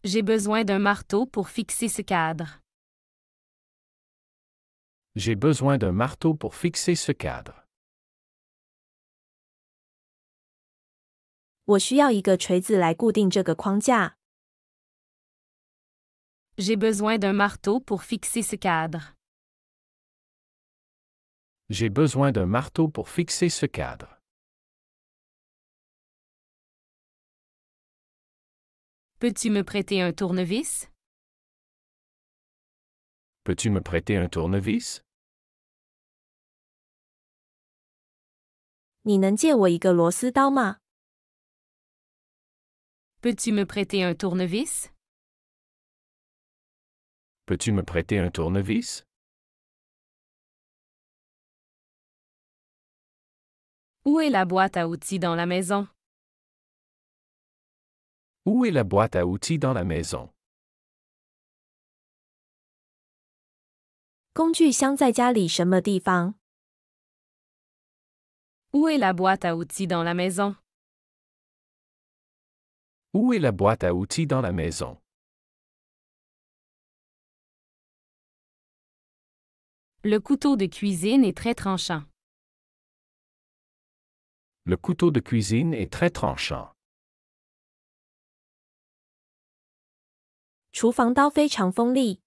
J'ai besoin d'un marteau pour fixer ce cadre. J'ai besoin d'un marteau pour fixer ce cadre. 我需要一个锤子来固定这个框架。J'ai besoin d'un marteau pour fixer ce cadre. J'ai besoin d'un marteau pour fixer ce cadre. Peux-tu me prêter un tournevis? Peux-tu me prêter un tournevis? 你能借我一个螺丝刀吗？ Peux-tu me prêter un tournevis? Peux-tu me prêter un tournevis? Où est la boîte à outils dans la maison? Où est la boîte à outils dans la maison? 工具箱在家里什么地方？ Où est la boîte à outils dans la maison? Où est la boîte à outils dans la maison? Le couteau de cuisine est très tranchant. Le couteau de cuisine est très tranchant. 厨房刀非常锋利。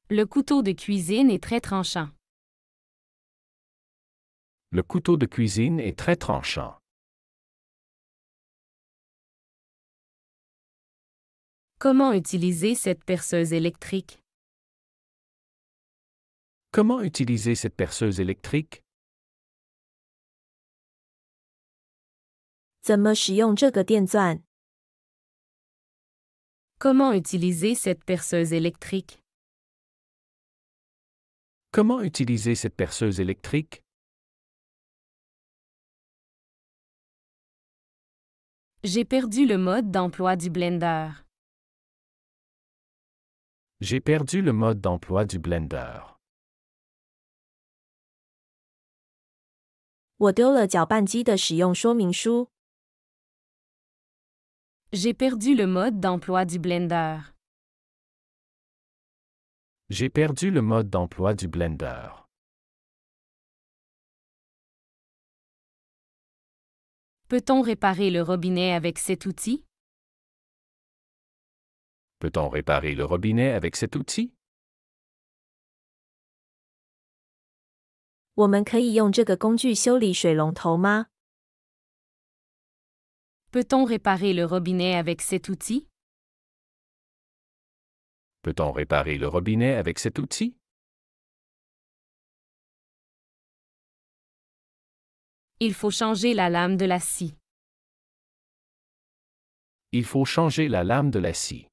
Le couteau de cuisine est très tranchant. Le couteau de cuisine est très tranchant. Comment utiliser cette perceuse électrique? Comment utiliser cette perceuse électrique? 怎么使用这个电钻？ Comment utiliser cette perceuse électrique? Comment utiliser cette perceuse électrique? J'ai perdu le mode d'emploi du blender. J'ai perdu le mode d'emploi du blender. 我丢了搅拌机的使用说明书。 J'ai perdu le mode d'emploi du blender. J'ai perdu le mode d'emploi du blender. Peut-on réparer le robinet avec cet outil? Peut-on réparer le robinet avec cet outil? 我们可以用这个工具修理水龙头吗？ Peut-on réparer le robinet avec cet outil? Peut-on réparer le robinet avec cet outil? Il faut changer la lame de la scie. Il faut changer la lame de la scie.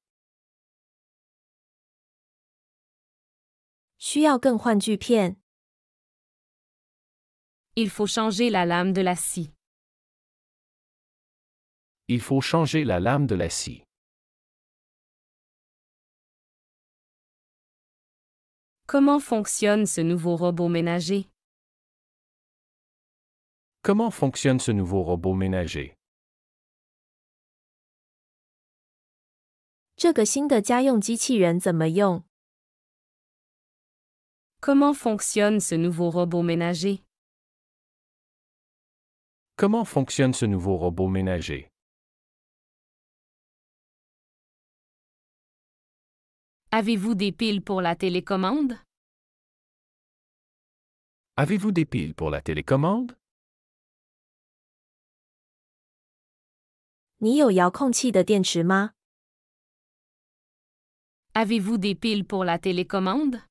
需要更换锯片。 Il faut changer la lame de la scie. Il faut changer la lame de la scie. Comment fonctionne ce nouveau robot ménager? Comment fonctionne ce nouveau robot ménager? 这个新的家用机器人怎么用？ Comment fonctionne ce nouveau robot ménager? Comment fonctionne ce nouveau robot ménager? Avez-vous des piles pour la télécommande? Avez-vous des piles pour la télécommande? 你有遥控器的电池吗？ Avez-vous des piles pour la télécommande?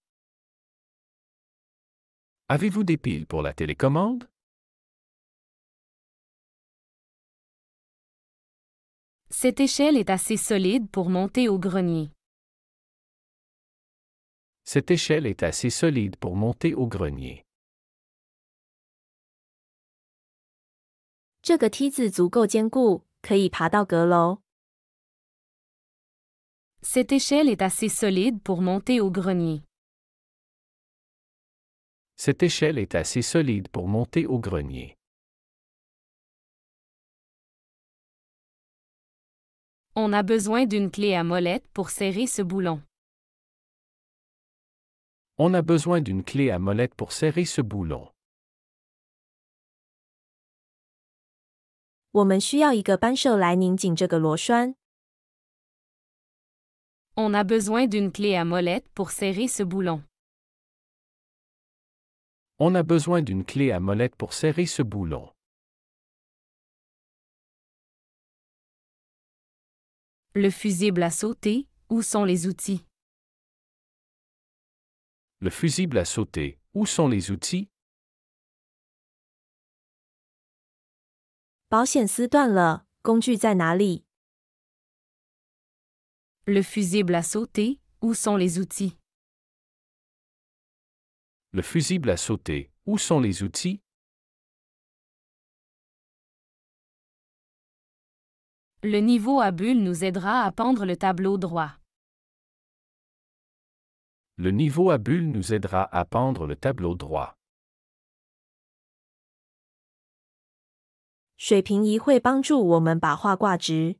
Avez-vous des piles pour la télécommande? Cette échelle est assez solide pour monter au grenier. Cette échelle est assez solide pour monter au grenier. 这个梯子足够坚固，可以爬到阁楼。 Cette échelle est assez solide pour monter au grenier. Cette échelle est assez solide pour monter au grenier. On a besoin d'une clé à molette pour serrer ce boulon. On a besoin d'une clé à molette pour serrer ce boulon. 我们需要一个扳手来拧紧这个螺栓。On a besoin d'une clé à molette pour serrer ce boulon. On a besoin d'une clé à molette pour serrer ce boulon. Le fusible à sauter, où sont les outils? Le fusible à sauter, où sont les outils? 保险丝断了，工具在哪里？ Le fusible à sauter, où sont les outils? Le fusible à sauter, où sont les outils? Le niveau à bulles nous aidera à pendre le tableau droit. Le niveau à bulles nous aidera à pendre le tableau droit. 水平仪会帮助我们把画挂直。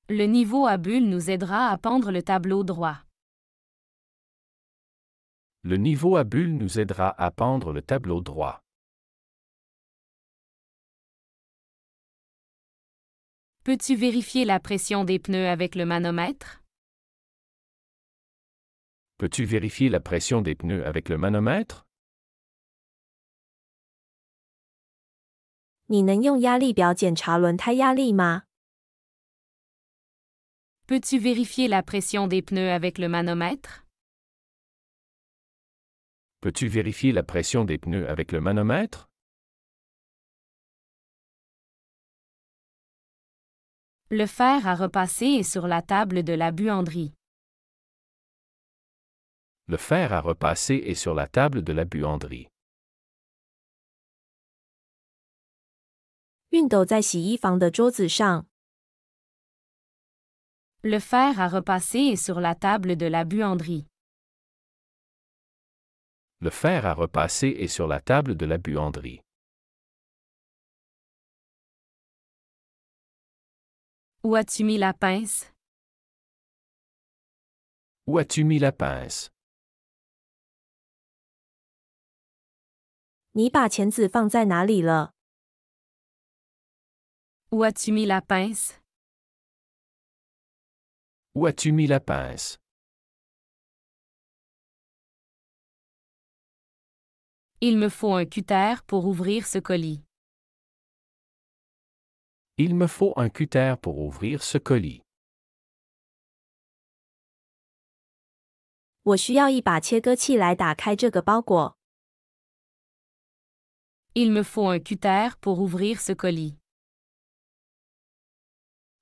Le niveau à bulles nous aidera à pendre le tableau droit. Le niveau à bulles nous aidera à pendre le tableau droit. Peux-tu vérifier la pression des pneus avec le manomètre? Peux-tu vérifier la pression des pneus avec le manomètre? 你能用压力表检查轮胎压力吗？ Peux-tu vérifier la pression des pneus avec le manomètre? Peux-tu vérifier la pression des pneus avec le manomètre? Le fer à repasser est sur la table de la buanderie. Le fer à repasser est sur la table de la buanderie. 熨斗在洗衣房的桌子上。 Le fer à repasser est sur la table de la buanderie. Le fer à repasser est sur la table de la buanderie. Où as-tu mis la pince? Où as-tu mis la pince? 你把钳子放在哪里了？ Où as-tu mis la pince? Où as-tu mis la pince? Il me faut un cutter pour ouvrir ce colis. Il me faut un cutter pour ouvrir ce colis. 我需要一把切割器来打开这个包裹。 Il me faut un cutter pour ouvrir ce colis.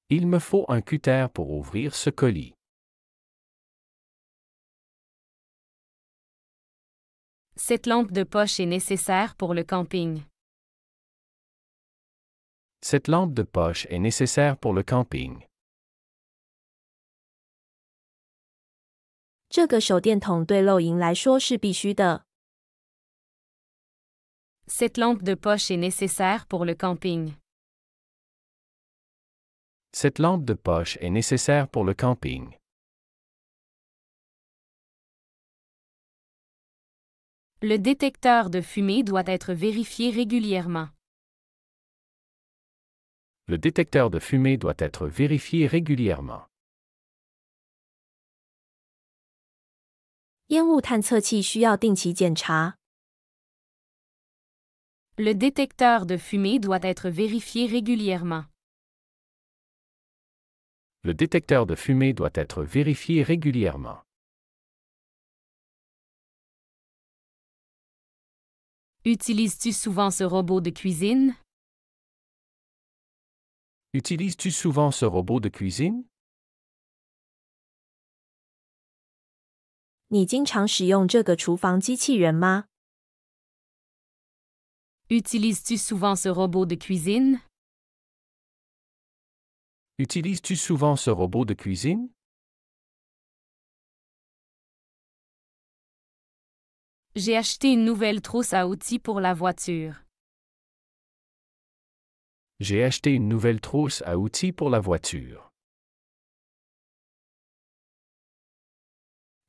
Il me faut un cutter pour ouvrir ce colis. Cette lampe de poche est nécessaire pour le camping. Cette lampe de poche est nécessaire pour le camping. 这个手电筒对露营来说是必须的。 Cette lampe de poche est nécessaire pour le camping. Cette lampe de poche est nécessaire pour le camping. Le détecteur de fumée doit être vérifié régulièrement. Le détecteur de fumée doit être vérifié régulièrement. 烟雾探测器需要定期检查。 Le détecteur de fumée doit être vérifié régulièrement. Le détecteur de fumée doit être vérifié régulièrement. Utilises-tu souvent ce robot de cuisine? Utilises-tu souvent ce robot de cuisine? 你经常使用这个厨房机器人吗？ Utilises-tu souvent ce robot de cuisine? Utilises-tu souvent ce robot de cuisine? J'ai acheté une nouvelle trousse à outils pour la voiture. J'ai acheté une nouvelle trousse à outils pour la voiture.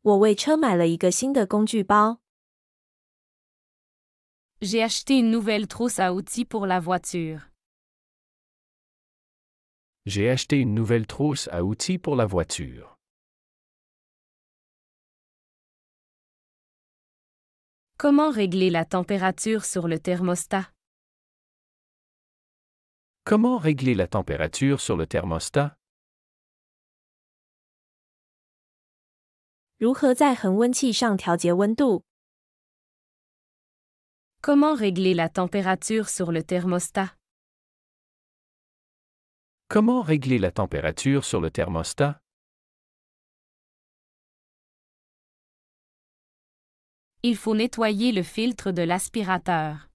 我为车买了一个新的工具包。J'ai acheté une nouvelle trousse à outils pour la voiture. J'ai acheté une nouvelle trousse à outils pour la voiture. Comment régler la température sur le thermostat? Comment régler la température sur le thermostat? 如何在恒温器上调节温度？ Comment régler la température sur le thermostat? Comment régler la température sur le thermostat? Il faut nettoyer le filtre de l'aspirateur.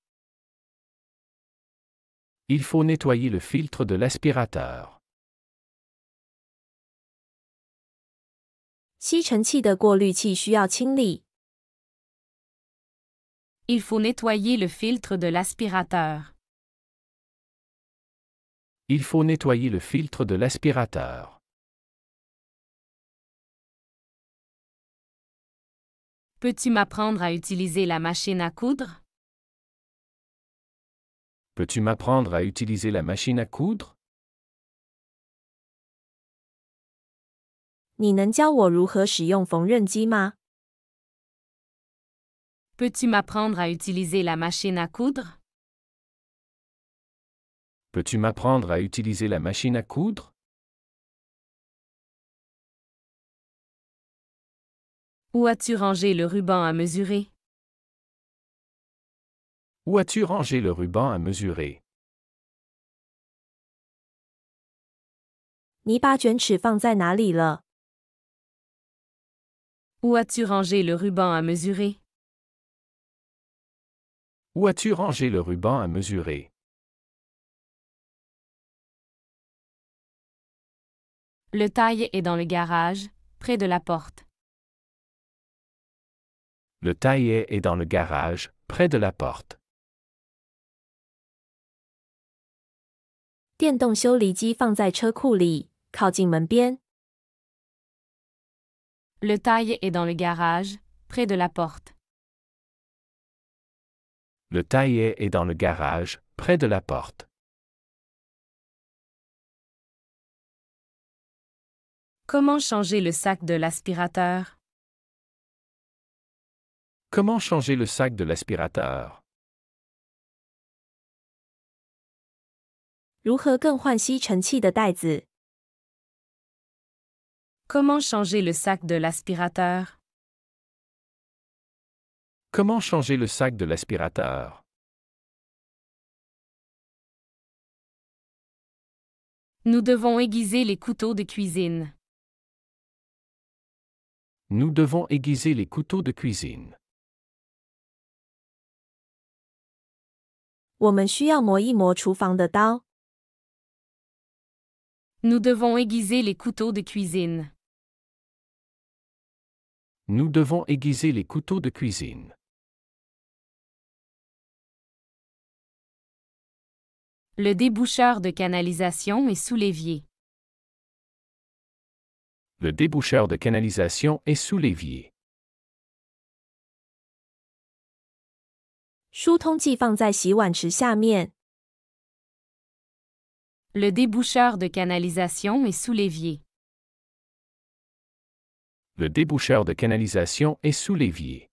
Il faut nettoyer le filtre de l'aspirateur. 吸尘器的过滤器需要清理。 Il faut nettoyer le filtre de l'aspirateur. Il faut nettoyer le filtre de l'aspirateur. Peux-tu m'apprendre à utiliser la machine à coudre? Peux-tu m'apprendre à utiliser la machine à coudre? 你能教我如何使用缝纫机吗？ Peux-tu m'apprendre à utiliser la machine à coudre? Peux-tu m'apprendre à utiliser la machine à coudre? Où as-tu rangé le ruban à mesurer? Où as-tu rangé le ruban à mesurer? 你把卷尺放在哪里了？ Où as-tu rangé le ruban à mesurer? Où as-tu rangé le ruban à mesurer? Le taille est dans le garage, près de la porte. Le taillet est dans le garage, près de la porte. 电动修理机放在车库里，靠近门边。 Le taille est dans le garage, près de la porte. Le taillet est dans le garage, près de la porte. Comment changer le sac de l'aspirateur? Comment changer le sac de l'aspirateur? 如何更换吸尘器的带子？ Comment changer le sac de l'aspirateur? Comment changer le sac de l'aspirateur? Nous devons aiguiser les couteaux de cuisine. Nous devons aiguiser les couteaux de cuisine. 我们需要磨一磨厨房的刀。 Nous devons aiguiser les couteaux de cuisine. Nous devons aiguiser les couteaux de cuisine. Le déboucheur de canalisation est sous l'évier. Le déboucheur de canalisation est sous l'évier. 疏通剂放在洗碗池下面。 Le déboucheur de canalisation est sous l'évier. Le déboucheur de canalisation est sous l'évier.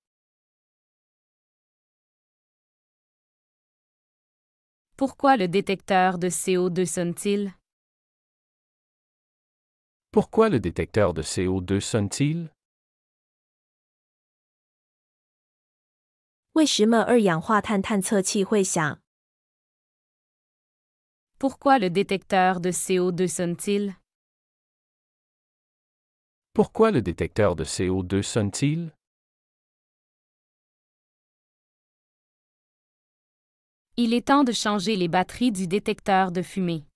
Pourquoi le détecteur de CO2 sonne-t-il? Pourquoi le détecteur de CO2 sonne-t-il? 为什么二氧化碳探测器会响？ Pourquoi le détecteur de CO2 sonne-t-il? Pourquoi le détecteur de CO2 sonne-t-il? Il est temps de changer les batteries du détecteur de fumée.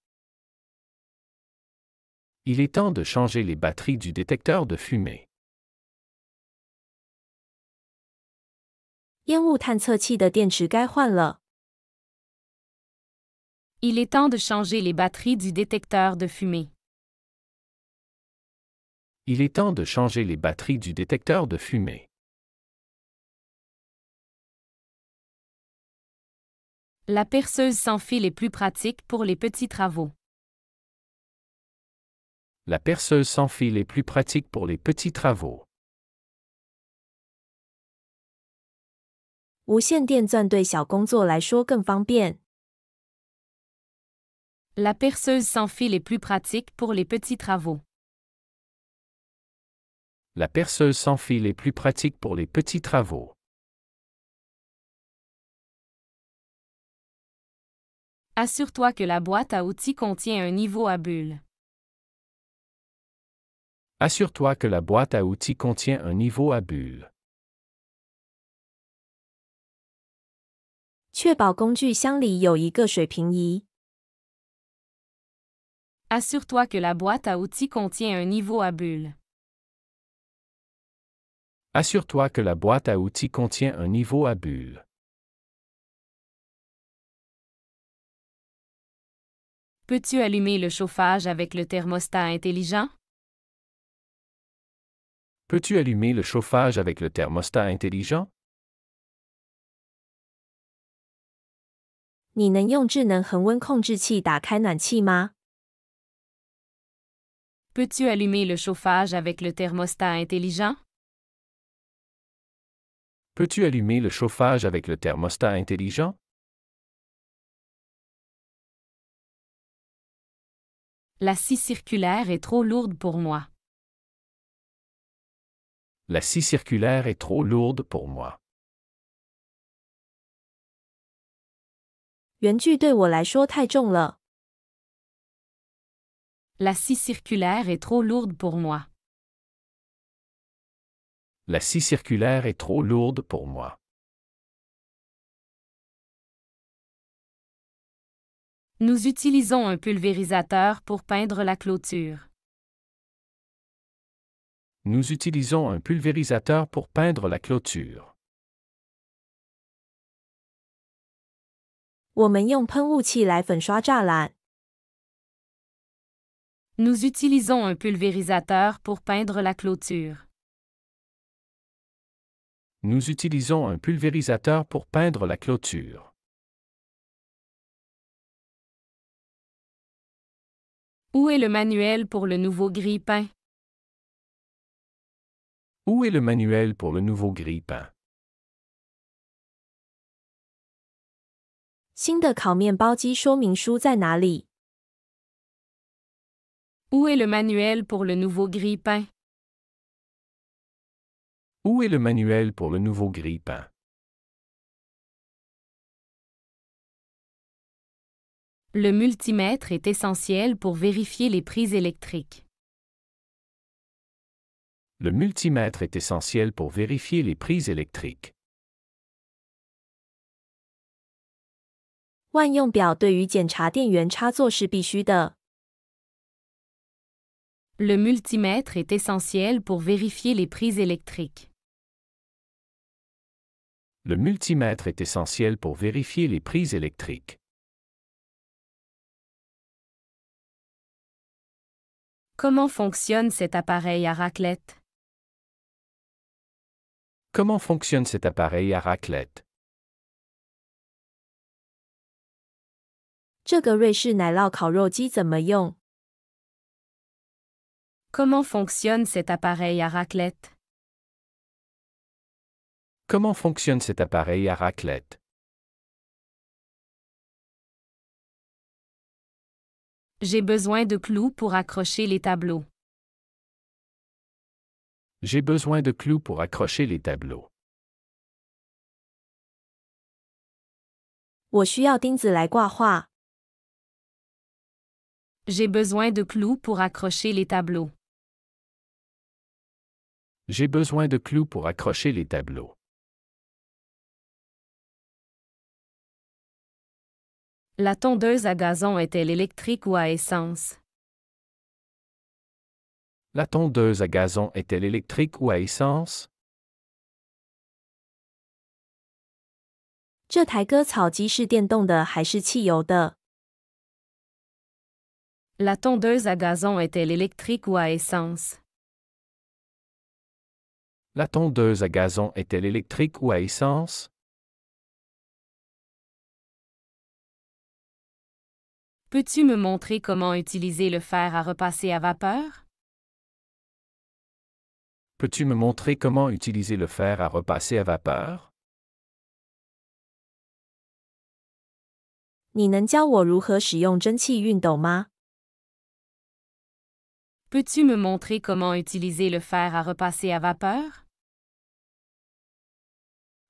Il est temps de changer les batteries du détecteur de fumée. 烟雾探测器的电池该换了。Il est temps de changer les batteries du détecteur de fumée. Il est temps de changer les batteries du détecteur de fumée. La perceuse sans fil est plus pratique pour les petits travaux. La perceuse sans fil est plus pratique pour les petits travaux. 无线电钻对小工作来说更方便。La perceuse sans fil est plus pratique pour les petits travaux. La perceuse sans fil est plus pratique pour les petits travaux. Assure-toi que la boîte à outils contient un niveau à bulles. Assure-toi que la boîte à outils contient un niveau à bulles. 确保工具箱里有一个水平仪。Assure-toi que la boîte à outils contient un niveau à bulles. Assure-toi que la boîte à outils contient un niveau à bulles. Peux-tu allumer le chauffage avec le thermostat intelligent? Peux-tu allumer le chauffage avec le thermostat intelligent? 你能用智能恒温控制器打开暖气吗？ Peux-tu allumer le chauffage avec le thermostat intelligent? Peux-tu allumer le chauffage avec le thermostat intelligent? La scie circulaire est trop lourde pour moi. La scie circulaire est trop lourde pour moi. 圆锯对我来说太重了。 La scie circulaire est trop lourde pour moi. La scie circulaire est trop lourde pour moi. Nous utilisons un pulvérisateur pour peindre la clôture. Nous utilisons un pulvérisateur pour peindre la clôture. 我们用喷雾器来粉刷栅栏。 Nous utilisons un pulvérisateur pour peindre la clôture. Nous utilisons un pulvérisateur pour peindre la clôture. Où est le manuel pour le nouveau grille-pain? Où est le manuel pour le nouveau grille-pain? 新的烤面包机说明书在哪里？ Où est le manuel pour le nouveau grille-pain? Où est le manuel pour le nouveau grille-pain? Le multimètre est essentiel pour vérifier les prises électriques. Le multimètre est essentiel pour vérifier les prises électriques. 万用表对于检查电源插座是必须的。 Le multimètre est essentiel pour vérifier les prises électriques. Le multimètre est essentiel pour vérifier les prises électriques. Comment fonctionne cet appareil à raclette? Comment fonctionne cet appareil à raclette? 这个瑞士奶酪烤肉机怎么用？ Comment fonctionne cet appareil à raclette? Comment fonctionne cet appareil à raclette? J'ai besoin de clous pour accrocher les tableaux. J'ai besoin de clous pour accrocher les tableaux. 我需要钉子来挂画。 J'ai besoin de clous pour accrocher les tableaux. J'ai besoin de clous pour accrocher les tableaux. La tondeuse à gazon est-elle électrique ou à essence? La tondeuse à gazon est-elle électrique ou à essence? 这台割草机是电动的还是汽油的？ La tondeuse à gazon est-elle électrique ou à essence? La tondeuse à gazon est-elle électrique ou à essence? Peux-tu me montrer comment utiliser le fer à repasser à vapeur? Peux-tu me montrer comment utiliser le fer à repasser à vapeur? 你能教我如何使用蒸汽熨斗吗？ Peux-tu me montrer comment utiliser le fer à repasser à vapeur?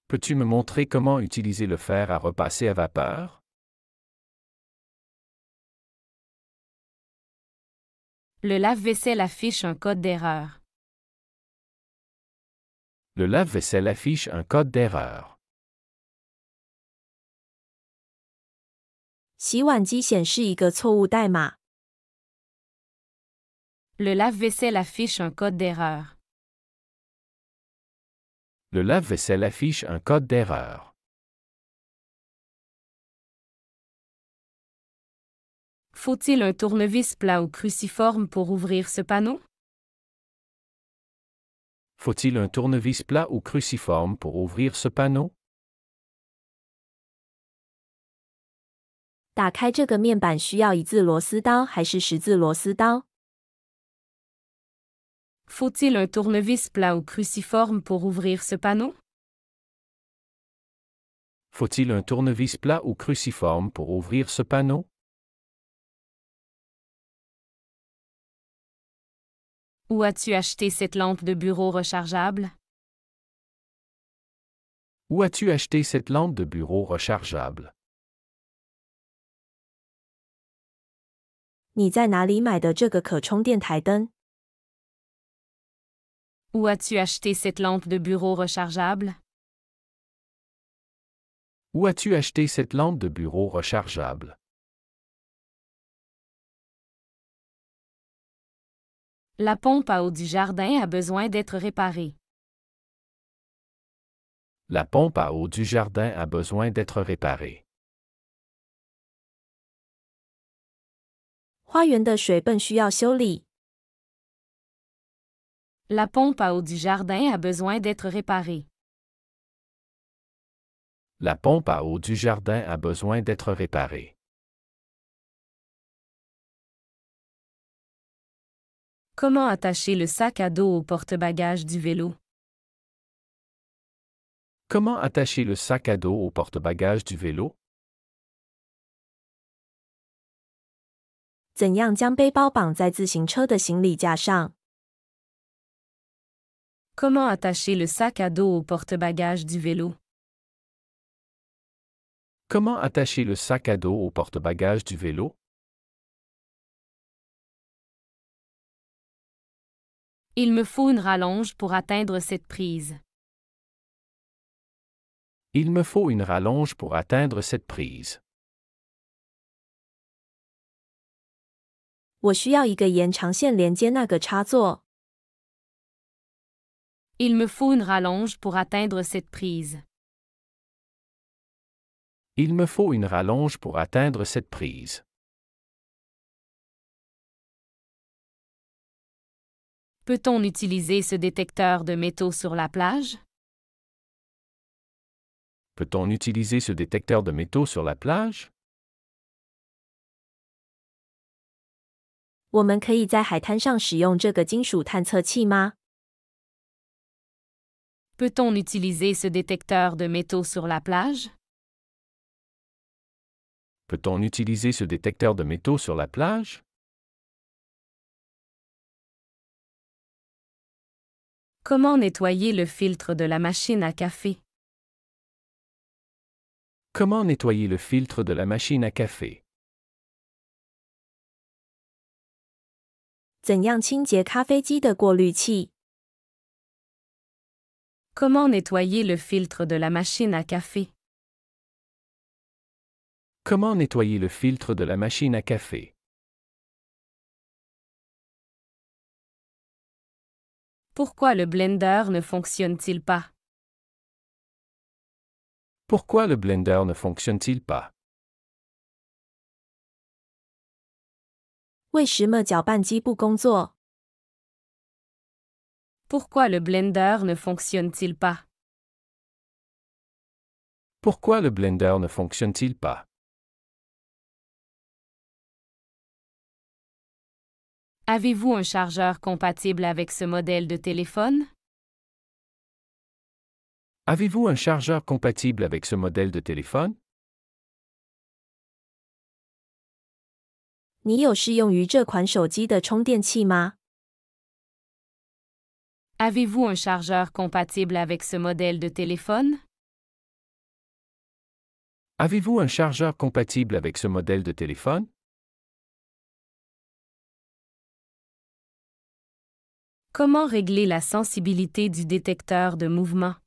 Peux-tu me montrer comment utiliser le fer à repasser à vapeur? Le lave-vaisselle affiche un code d'erreur. Le lave-vaisselle affiche un code d'erreur. 洗碗机显示一个错误代码。 Le lave-vaisselle affiche un code d'erreur. Le lave-vaisselle affiche un code d'erreur. Faut-il un tournevis plat ou cruciforme pour ouvrir ce panneau? Faut-il un tournevis plat ou cruciforme pour ouvrir ce panneau? 打开这个面板需要一字螺丝刀还是十字螺丝刀？ Faut-il un tournevis plat ou cruciforme pour ouvrir ce panneau? Faut-il un tournevis plat ou cruciforme pour ouvrir ce panneau? Où as-tu acheté cette lampe de bureau rechargeable? Où as-tu acheté cette lampe de bureau rechargeable? 你在哪里买的这个可充电台灯？ Où as-tu acheté cette lampe de bureau rechargeable? Où as-tu acheté cette lampe de bureau rechargeable? La pompe à eau du jardin a besoin d'être réparée. La pompe à eau du jardin a besoin d'être réparée. 花园的水泵需要修理。 La pompe à eau du jardin a besoin d'être réparée. La pompe à eau du jardin a besoin d'être réparée. Comment attacher le sac à dos au porte-bagages du vélo? Comment attacher le sac à dos au porte-bagages du vélo? 怎样将背包绑在自行车的行李架上？ Comment attacher le sac à dos au porte-bagages du vélo? Comment attacher le sac à dos au porte-bagages du vélo? Il me faut une rallonge pour atteindre cette prise. Il me faut une rallonge pour atteindre cette prise. 我需要一个延长线连接那个插座。 Il me faut une rallonge pour atteindre cette prise. Il me faut une rallonge pour atteindre cette prise. Peut-on utiliser ce détecteur de métaux sur la plage? Peut-on utiliser ce détecteur de métaux sur la plage? 我们可以在海滩上使用这个金属探测器吗？ Peut-on utiliser ce détecteur de métaux sur la plage? Peut-on utiliser ce détecteur de métaux sur la plage? Comment nettoyer le filtre de la machine à café? Comment nettoyer le filtre de la machine à café? 怎样清洁咖啡机的过滤器？ Comment nettoyer le filtre de la machine à café? Comment nettoyer le filtre de la machine à café? Pourquoi le blender ne fonctionne-t-il pas? Pourquoi le blender ne fonctionne-t-il pas? 为什么搅拌机不工作？ Pourquoi le blender ne fonctionne-t-il pas? Pourquoi le blender ne fonctionne-t-il pas? Avez-vous un chargeur compatible avec ce modèle de téléphone? Avez-vous un chargeur compatible avec ce modèle de téléphone? 你有适用于这款手机的充电器吗？ Avez-vous un chargeur compatible avec ce modèle de téléphone? Avez-vous un chargeur compatible avec ce modèle de téléphone? Comment régler la sensibilité du détecteur de mouvement?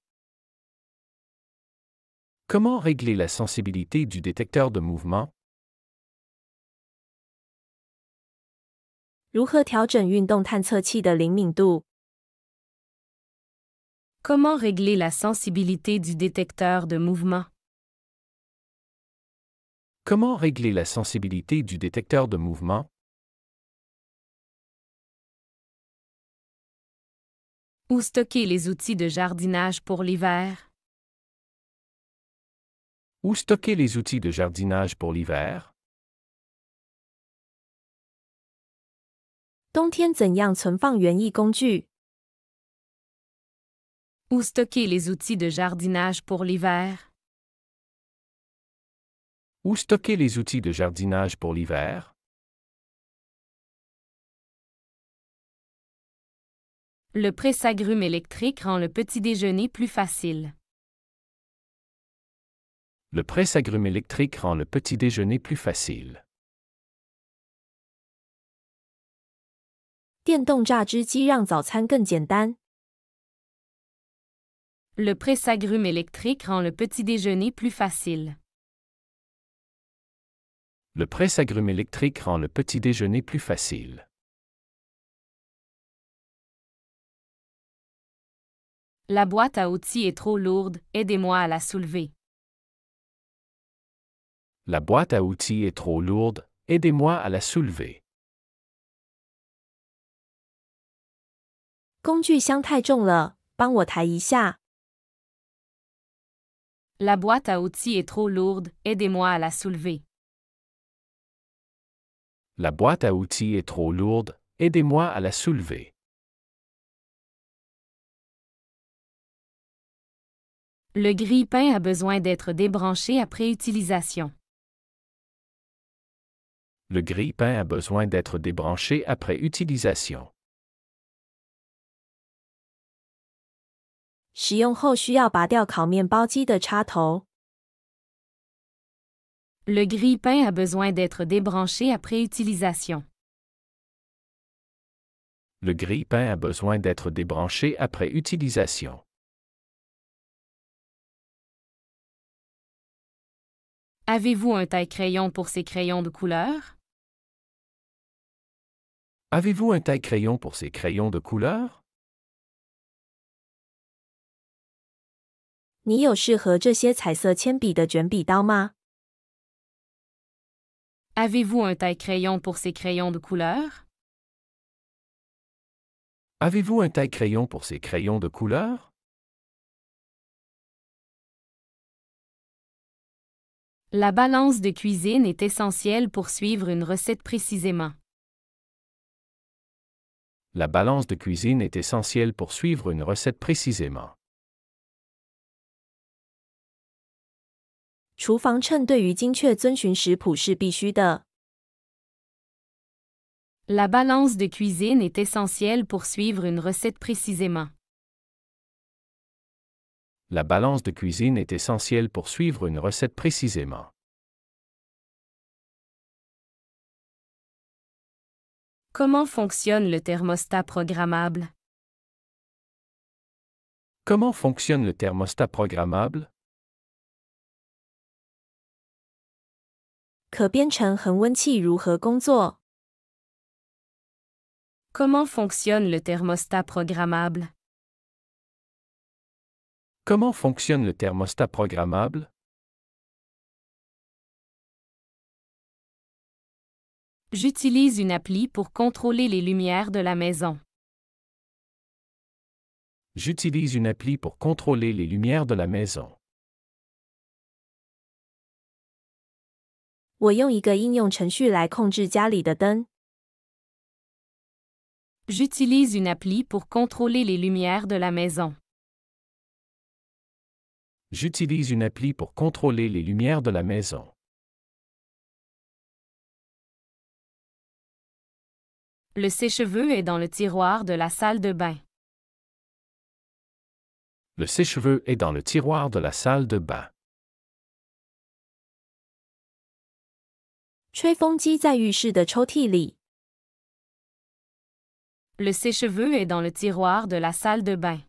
Comment régler la sensibilité du détecteur de mouvement? 如何调整运动探测器的灵敏度？ Comment régler la sensibilité du détecteur de mouvement? Comment régler la sensibilité du détecteur de mouvement? Où stocker les outils de jardinage pour l'hiver? Où stocker les outils de jardinage pour l'hiver? 冬天怎样存放园艺工具？ Où stocker les outils de jardinage pour l'hiver? Où stocker les outils de jardinage pour l'hiver? Le presse-agrumes électrique rend le petit déjeuner plus facile. Le presse-agrumes électrique rend le petit déjeuner plus facile. 电动榨汁机让早餐更简单。 Le presse-agrumes électrique rend le petit déjeuner plus facile. Le presse-agrumes électrique rend le petit déjeuner plus facile. La boîte à outils est trop lourde, aidez-moi à la soulever. La boîte à outils est trop lourde, aidez-moi à la soulever. 工具箱太重了，帮我抬一下。 La boîte à outils est trop lourde, aidez-moi à la soulever. La boîte à outils est trop lourde, aidez-moi à la soulever. Le grille-pain a besoin d'être débranché après utilisation. Le grille-pain a besoin d'être débranché après utilisation. 使用后需要拔掉烤面包机的插头。 Le grille-pain a besoin d'être débranché après utilisation. Le grille-pain a besoin d'être débranché après utilisation. Avez-vous un taille-crayon pour ces crayons de couleur? Avez-vous un taille-crayon pour ces crayons de couleur? 你有适合这些彩色铅笔的卷笔刀吗？ Avez-vous un taille-crayon pour ces crayons de couleur? Avez-vous un taille-crayon pour ces crayons de couleur? La balance de cuisine est essentielle pour suivre une recette précisément. La balance de cuisine est essentielle pour suivre une recette précisément. 厨房秤对于精确遵循食谱是必须的。 La balance de cuisine est essentielle pour suivre une recette précisément. La balance de cuisine est essentielle pour suivre une recette précisément. Comment fonctionne le thermostat programmable? Comment fonctionne le thermostat programmable? 可编程恒温器如何工作？ Comment fonctionne le thermostat programmable? Comment fonctionne le thermostat programmable? J'utilise une appli pour contrôler les lumières de la maison. J'utilise une appli pour contrôler les lumières de la maison. 我用一个应用程序来控制家里的灯。J'utilise une appli pour contrôler les lumières de la maison. J'utilise une appli pour contrôler les lumières de la maison. Le sèche-cheveux est dans le tiroir de la salle de bain. Le sèche-cheveux est dans le tiroir de la salle de bain. 吹风机在浴室的抽屉里。Le sèche-cheveux est dans le tiroir de la salle de bain.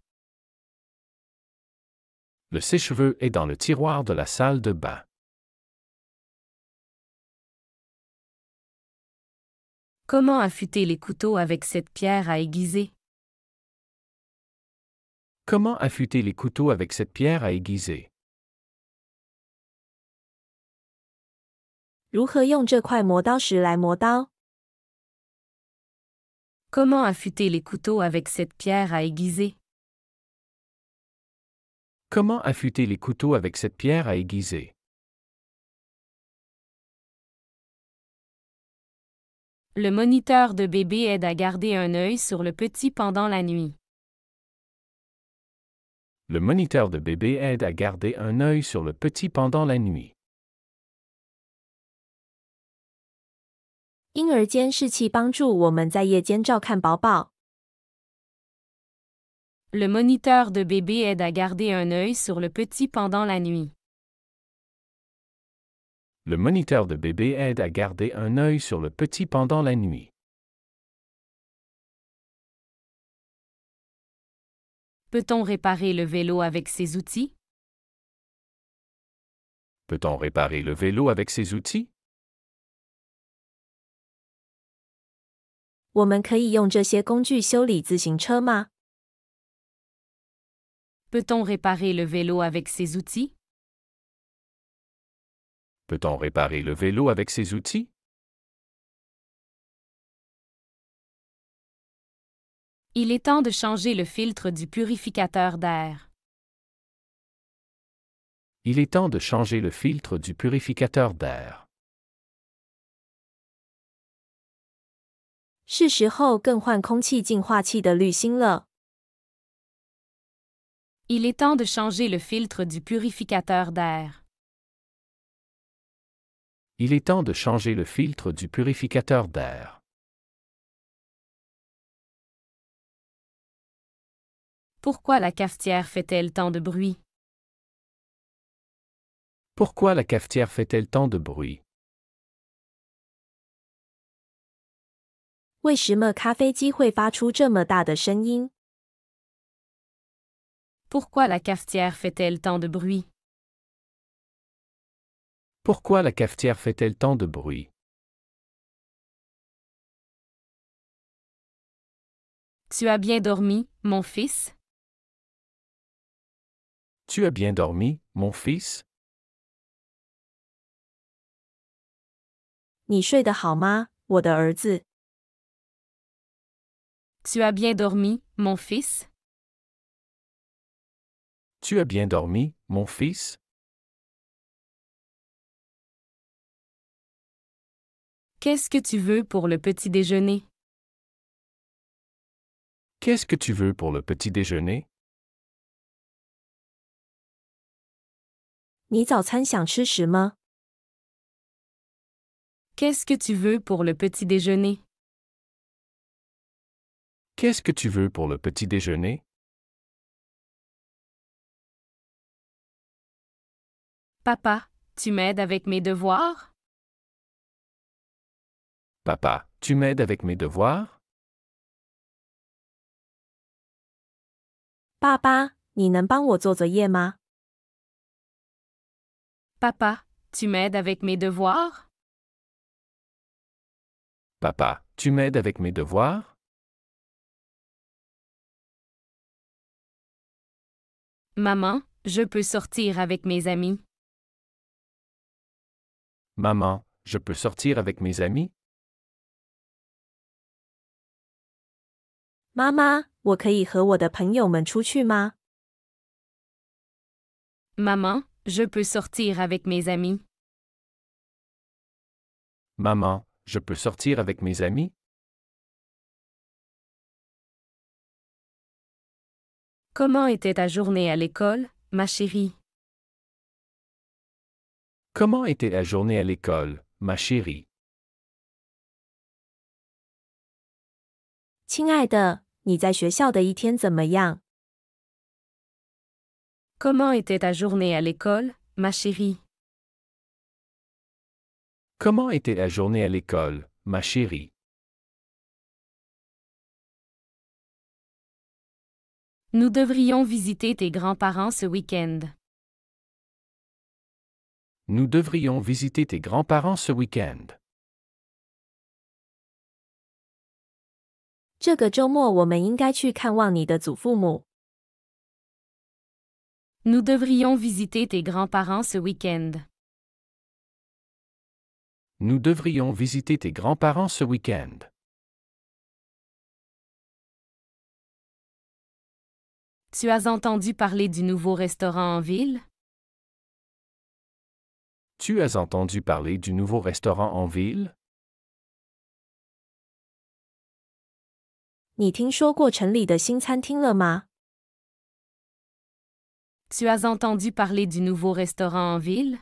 Le sèche-cheveux est dans le tiroir de la salle de bain. Comment affûter les couteaux avec cette pierre à aiguiser? Comment affûter les couteaux avec cette pierre à aiguiser? 如何用这块磨刀石来磨刀？ Comment affûter les couteaux avec cette pierre à aiguiser? Comment affûter les couteaux avec cette pierre à aiguiser? Le moniteur de bébé aide à garder un œil sur le petit pendant la nuit. Le moniteur de bébé aide à garder un œil sur le petit pendant la nuit. 婴儿监视器帮助我们在夜间照看宝宝。 Le moniteur de bébé aide à garder un œil sur le petit pendant la nuit. Le moniteur de bébé aide à garder un œil sur le petit pendant la nuit. Peut-on réparer le vélo avec ces outils? Peut-on réparer le vélo avec ces outils? 我们可以用这些工具修理自行车吗？ Peut-on réparer le vélo avec ces outils? Peut-on réparer le vélo avec ces outils? Il est temps de changer le filtre du purificateur d'air. Il est temps de changer le filtre du purificateur d'air. 是时候更换空气净化器的滤芯了。 Il est temps de changer le filtre du purificateur d'air. Il est temps de changer le filtre du purificateur d'air. Pourquoi la cafetière fait-elle tant de bruit? Pourquoi la cafetière fait-elle tant de bruit? 为什么咖啡机会发出这么大的声音？ Pourquoi la cafetière fait-elle tant de bruit? Pourquoi la cafetière fait-elle tant de bruit? Tu as bien dormi, mon fils? Tu as bien dormi, mon fils? 你睡得好吗，我的儿子？ Tu as bien dormi, mon fils? Tu as bien dormi, mon fils? Qu'est-ce que tu veux pour le petit déjeuner? Qu'est-ce que tu veux pour le petit déjeuner? 你早餐想吃什么？ Qu'est-ce que tu veux pour le petit déjeuner? Qu'est-ce que tu veux pour le petit déjeuner? Papa, tu m'aides avec mes devoirs? Papa, tu m'aides avec mes devoirs? 爸爸，你能帮我做作业吗？ Papa, tu m'aides avec mes devoirs? Papa, tu m'aides avec mes devoirs? Maman, je peux sortir avec mes amis? Maman, je peux sortir avec mes amis? 妈妈，我可以和我的朋友们出去吗？ Maman, je peux sortir avec mes amis. Maman, je peux sortir avec mes amis? Comment était ta journée à l'école, ma chérie? Comment était la journée à l'école, ma chérie? 亲爱的，你在学校的一天怎么样？ Comment était ta journée à l'école, ma chérie? Comment était la journée à l'école, ma chérie? Nous devrions visiter tes grands-parents ce week-end. Nous devrions visiter tes grands-parents ce week-end. 这个周末我们应该去看望你的祖父母。 Nous devrions visiter tes grands-parents ce week-end. Nous devrions visiter tes grands-parents ce week-end. Tu as entendu parler du nouveau restaurant en ville? Tu as entendu parler du nouveau restaurant en ville? 你听说过城里的新餐厅了吗？ Tu as entendu parler du nouveau restaurant en ville?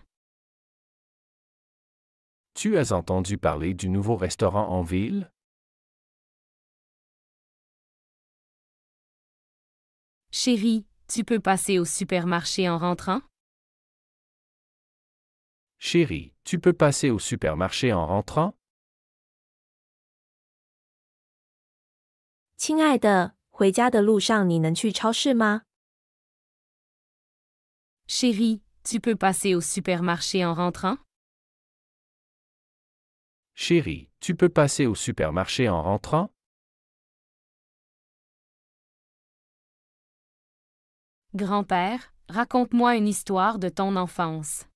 Tu as entendu parler du nouveau restaurant en ville? Chérie, tu peux passer au supermarché en rentrant? Chérie, tu peux passer au supermarché en rentrant? 亲爱的，回家的路上你能去超市吗？ Chérie, tu peux passer au supermarché en rentrant? Chérie, tu peux passer au supermarché en rentrant? Grand-père, raconte-moi une histoire de ton enfance.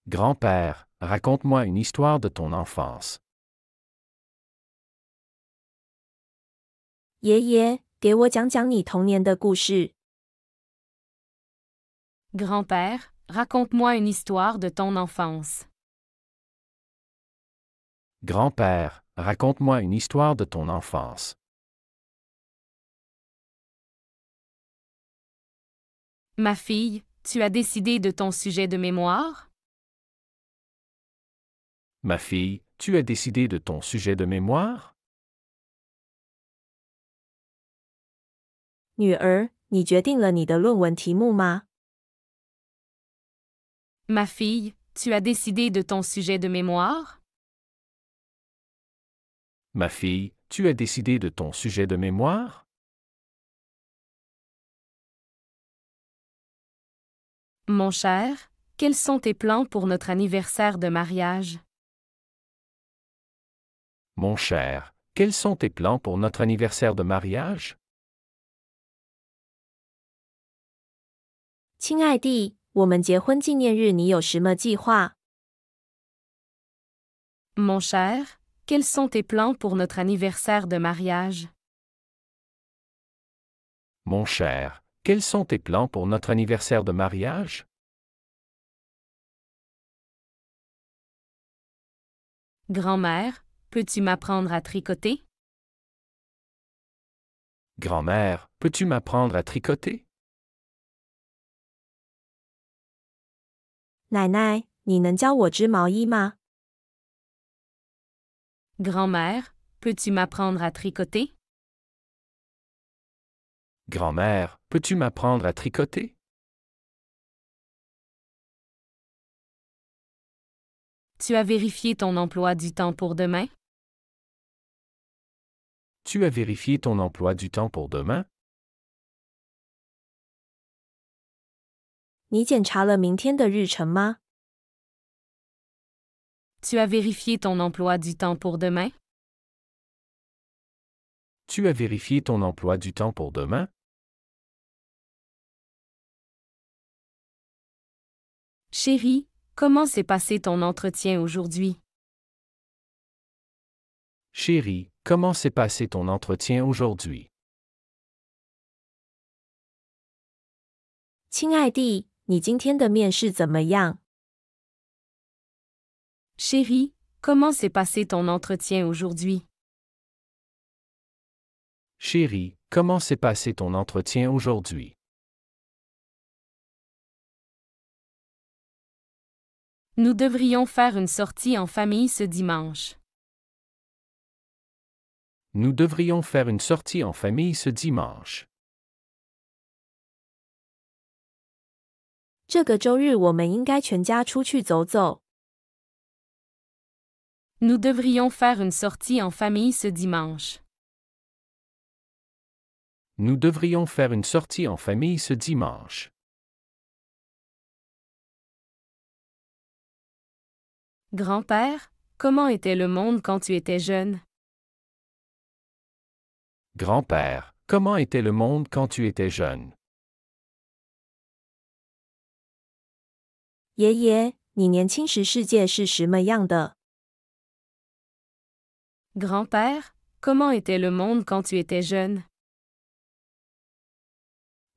Grand-père, raconte-moi une histoire de ton enfance. 爷爷，给我讲讲你童年的故事。 Grand-père, raconte-moi une histoire de ton enfance. Grand-père, raconte-moi une histoire de ton enfance. Ma fille, tu as décidé de ton sujet de mémoire? Ma fille, tu as décidé de ton sujet de mémoire? 女儿，你决定了你的论文题目吗？ Ma fille, tu as décidé de ton sujet de mémoire? Ma fille, tu as décidé de ton sujet de mémoire? Mon cher, quels sont tes plans pour notre anniversaire de mariage? Mon cher, quels sont tes plans pour notre anniversaire de mariage? 亲爱弟，我们结婚纪念日你有什么计划？ Mon cher, quels sont tes plans pour notre anniversaire de mariage? Mon cher, quels sont tes plans pour notre anniversaire de mariage? Grand-mère, peux-tu m'apprendre à tricoter? Grand-mère, peux-tu m'apprendre à tricoter? 奶奶，你能教我织毛衣吗？ Grand-mère, peux-tu m'apprendre à tricoter? Grand-mère, peux-tu m'apprendre à tricoter? Tu as vérifié ton emploi du temps pour demain? Tu as vérifié ton emploi du temps pour demain? 你检查了明天的日程吗？ Tu as vérifié ton emploi du temps pour demain? Tu as vérifié ton emploi du temps pour demain? Chérie, comment s'est passé ton entretien aujourd'hui? Chérie, comment s'est passé ton entretien aujourd'hui? 亲爱地，你今天的面试怎么样？ Chérie, comment s'est passé ton entretien aujourd'hui? Chérie, comment s'est passé ton entretien aujourd'hui? Nous devrions faire une sortie en famille ce dimanche. Nous devrions faire une sortie en famille ce dimanche. 这个周日我们应该全家出去走走。 Nous devrions faire une sortie en famille ce dimanche. Nous devrions faire une sortie en famille ce dimanche. Grand-père, comment était le monde quand tu étais jeune? Grand-père, comment était le monde quand tu étais jeune? 爷爷，你年轻时世界是什么样的？ Grand-père, comment était le monde quand tu étais jeune?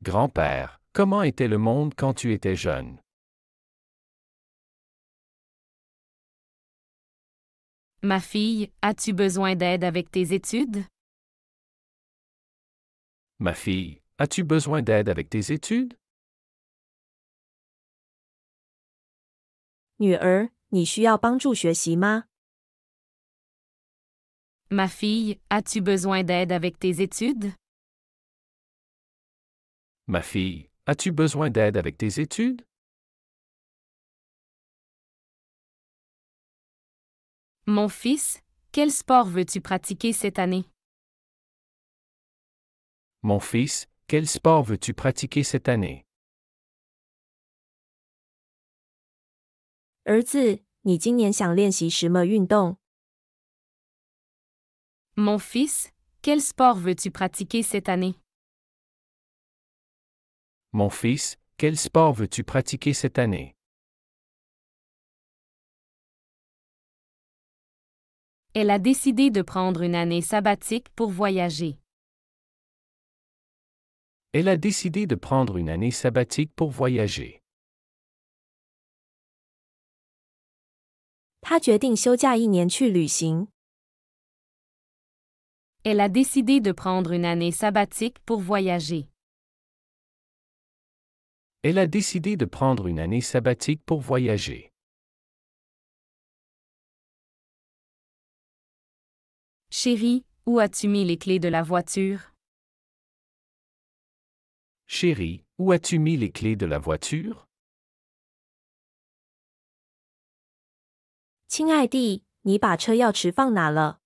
Grand-père, comment était le monde quand tu étais jeune? Ma fille, as-tu besoin d'aide avec tes études? Ma fille, as-tu besoin d'aide avec tes études? 女儿，你需要帮助学习吗？ Ma fille, as-tu besoin d'aide avec tes études? Ma fille, as-tu besoin d'aide avec tes études? Mon fils, quel sport veux-tu pratiquer cette année? Mon fils, quel sport veux-tu pratiquer cette année? 儿子，你今年想练习什么运动？ Mon fils, quel sport veux-tu pratiquer cette année? Mon fils, quel sport veux-tu pratiquer cette année? Elle a décidé de prendre une année sabbatique pour voyager. Elle a décidé de prendre une année sabbatique pour voyager. 他决定休假1年去旅行。 Elle a décidé de prendre une année sabbatique pour voyager. Elle a décidé de prendre une année sabbatique pour voyager. Chérie, où as-tu mis les clés de la voiture? Chérie, où as-tu mis les clés de la voiture? 亲爱地，你把车钥匙放哪了？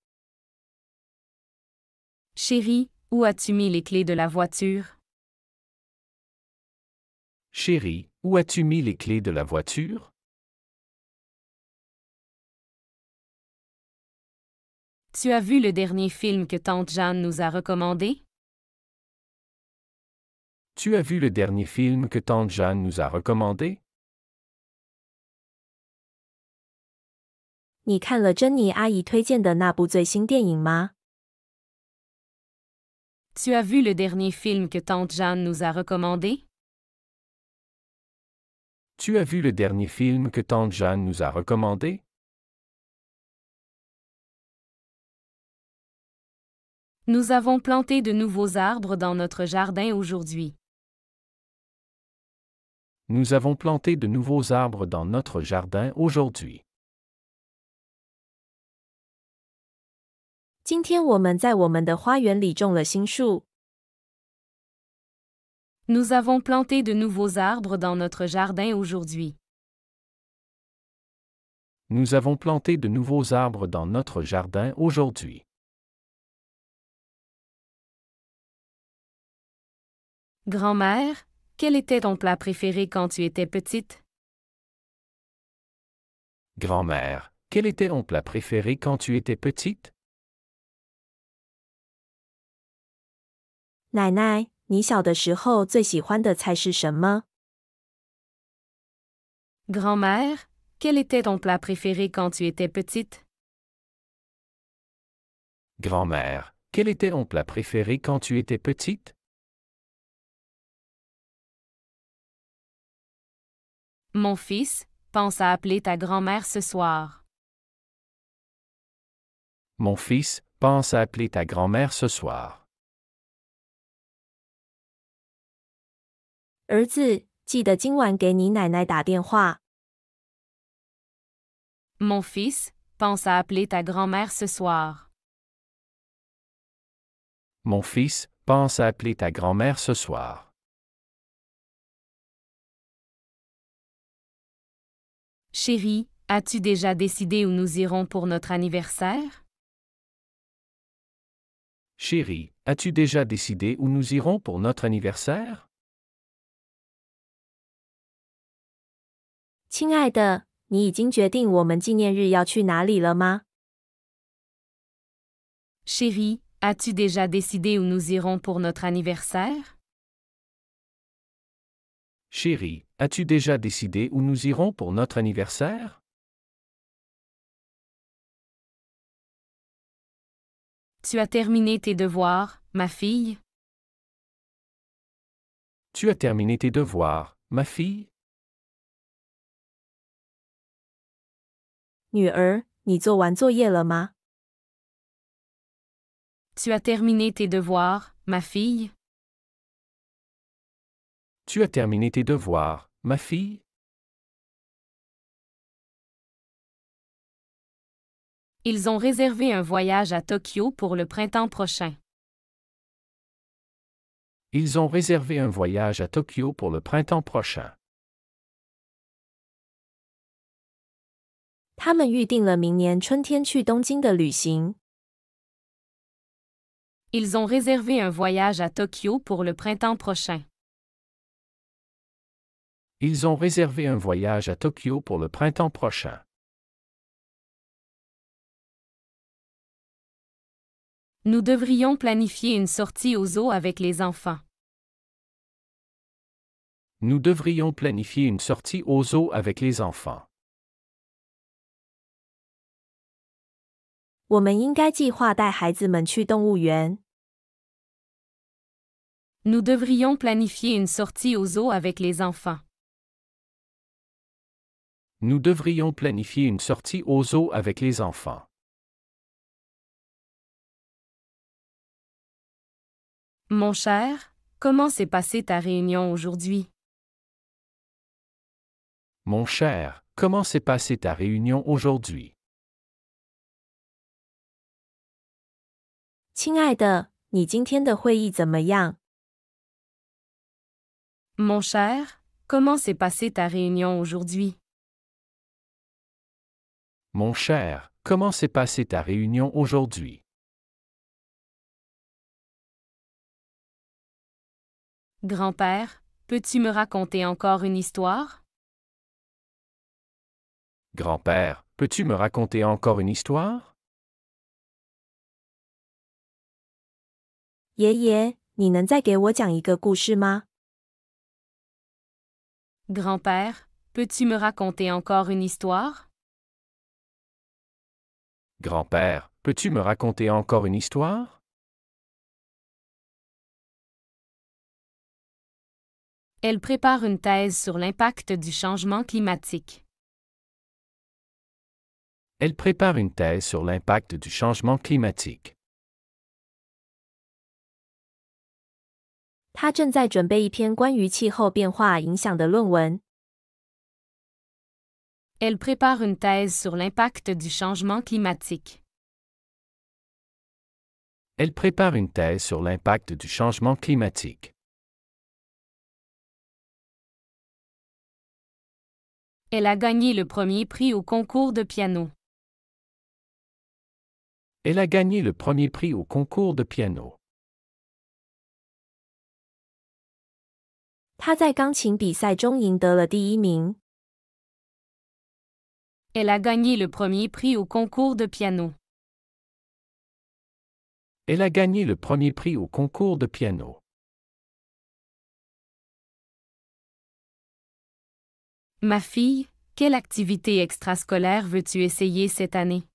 Chérie, où as-tu mis les clés de la voiture? Chérie, où as-tu mis les clés de la voiture? Tu as vu le dernier film que tante Jeanne nous a recommandé? Tu as vu le dernier film que tante Jeanne nous a recommandé? 你看了珍妮阿姨推荐的那部最新电影吗？ Tu as vu le dernier film que tante Jeanne nous a recommandé? Tu as vu le dernier film que tante Jeanne nous a recommandé? Nous avons planté de nouveaux arbres dans notre jardin aujourd'hui. Nous avons planté de nouveaux arbres dans notre jardin aujourd'hui. 今天我们在我们的花园里种了新树。 Nous avons planté de nouveaux arbres dans notre jardin aujourd'hui. Nous avons planté de nouveaux arbres dans notre jardin aujourd'hui. Grand-mère, quel était ton plat préféré quand tu étais petite? Grand-mère, quel était ton plat préféré quand tu étais petite? 奶奶，你小的时候最喜欢的菜是什么？ Grand-mère, quel était ton plat préféré quand tu étais petite? Grand-mère, quel était ton plat préféré quand tu étais petite? Mon fils, pense à appeler ta grand-mère ce soir. Mon fils, pense à appeler ta grand-mère ce soir. 儿子，记得今晚给你奶奶打电话。Mon fils, pense à appeler ta grand-mère ce soir. Mon fils, pense à appeler ta grand-mère ce soir. Chérie, as-tu déjà décidé où nous irons pour notre anniversaire? Chérie, as-tu déjà décidé où nous irons pour notre anniversaire? 亲爱的，你已经决定我们纪念日要去哪里了吗？ Chérie, as-tu déjà décidé où nous irons pour notre anniversaire? Chérie, as-tu déjà décidé où nous irons pour notre anniversaire? Tu as terminé tes devoirs, ma fille? Tu as terminé tes devoirs, ma fille? 女儿，你做完作业了吗？ Tu as terminé tes devoirs, ma fille? Tu as terminé tes devoirs, ma fille? Ils ont réservé un voyage à Tokyo pour le printemps prochain. Ils ont réservé un voyage à Tokyo pour le printemps prochain. 他们预定了明年春天去东京的旅行。Ils ont réservé un voyage à Tokyo pour le printemps prochain. Ils ont réservé un voyage à Tokyo pour le printemps prochain. Nous devrions planifier une sortie au zoo avec les enfants. Nous devrions planifier une sortie au zoo avec les enfants. 我们应该计划带孩子们去动物园。Nous devrions planifier une sortie au zoo avec les enfants. Nous devrions planifier une sortie au zoo avec les enfants. Mon cher, comment s'est passée ta réunion aujourd'hui? Mon cher, comment s'est passée ta réunion aujourd'hui? 亲爱的，你今天的会议怎么样？ Mon cher, comment s'est passée ta réunion aujourd'hui? Mon cher, comment s'est passée ta réunion aujourd'hui? Grand-père, peux-tu me raconter encore une histoire? Grand-père, peux-tu me raconter encore une histoire? 爷爷，你能再给我讲一个故事吗？ Grand-père, peux-tu me raconter encore une histoire? Grand-père, peux-tu me raconter encore une histoire? Elle prépare une thèse sur l'impact du changement climatique. Elle prépare une thèse sur l'impact du changement climatique. 他正在准备一篇关于气候变化影响的论文。Elle prépare une thèse sur l'impact du changement climatique. Elle prépare une thèse sur l'impact du changement climatique. Elle a gagné le premier prix au concours de piano. Elle a gagné le premier prix au concours de piano. 他在钢琴比赛中赢得了第一名。Elle a gagné le premier prix au concours de piano. Elle a gagné le premier prix au concours de piano. Ma fille, quelle activité extrascolaire veux-tu essayer cette année?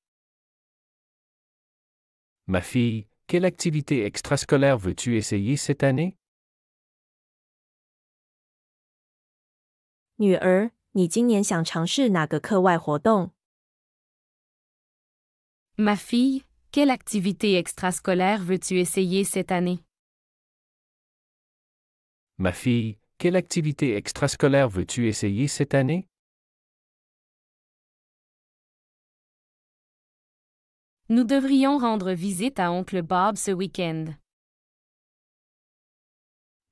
Ma fille, quelle activité extrascolaire veux-tu essayer cette année? 女儿，你今年想尝试哪个课外活动？ Ma fille, quelle activité extrascolaire veux-tu essayer cette année? Ma fille, quelle activité extrascolaire veux-tu essayer cette année? Nous devrions rendre visite à oncle Bob ce week-end.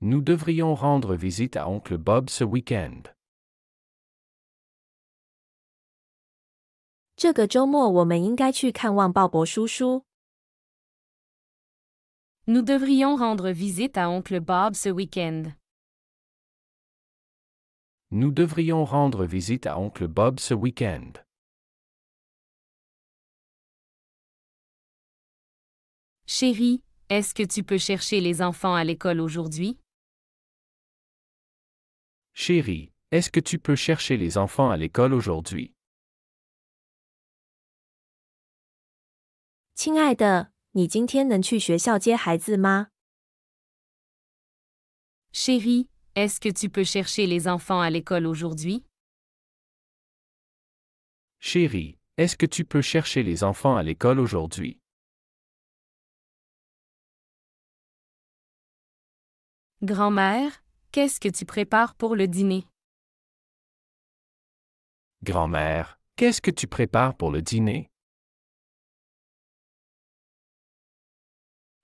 Nous devrions rendre visite à oncle Bob ce week-end. 这个周末我们应该去看望鲍勃叔叔。 Nous devrions rendre visite à oncle Bob ce week-end. Nous devrions rendre visite à oncle Bob ce week-end. Chérie, est-ce que tu peux chercher les enfants à l'école aujourd'hui? Chérie, est-ce que tu peux chercher les enfants à l'école aujourd'hui? 亲爱的，你今天能去学校接孩子吗？ Chérie, est-ce que tu peux chercher les enfants à l'école aujourd'hui? Chérie, est-ce que tu peux chercher les enfants à l'école aujourd'hui? Grand-mère, qu'est-ce que tu prépares pour le dîner? Grand-mère, qu'est-ce que tu prépares pour le dîner?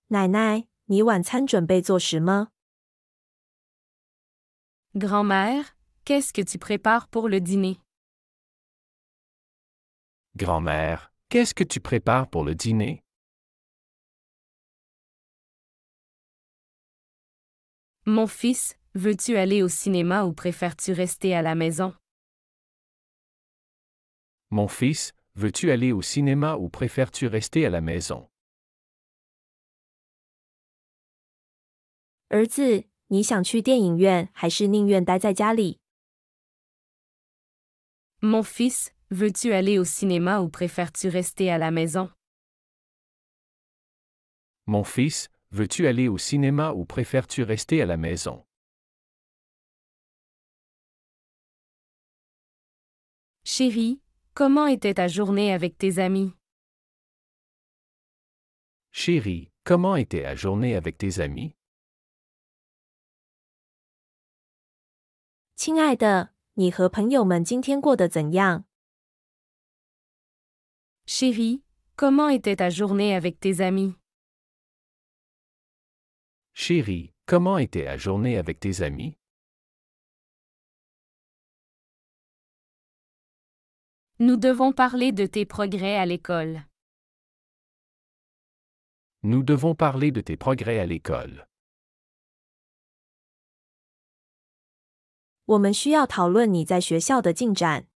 奶奶，你晚餐准备做什么？ Grand-mère, qu'est-ce que tu prépares pour le dîner? Grand-mère, qu'est-ce que tu prépares pour le dîner? Mon fils, veux-tu aller au cinéma ou préfères-tu rester à la maison? Mon fils, veux-tu aller au cinéma ou préfères-tu rester à la maison? 儿子，你想去电影院，还是宁愿待在家里？ Mon fils, veux-tu aller au cinéma ou préfères-tu rester à la maison? Mon fils, veux-tu aller au cinéma ou préfères-tu rester à la maison? Chérie, comment était ta journée avec tes amis? Chérie, comment était la journée avec tes amis? 亲爱的，你和朋友们今天过得怎样？ Chérie, comment était ta journée avec tes amis? Chérie, comment était la journée avec tes amis? Nous devons parler de tes progrès à l'école. Nous devons parler de tes progrès à l'école. 我们需要讨论你在学校的进展。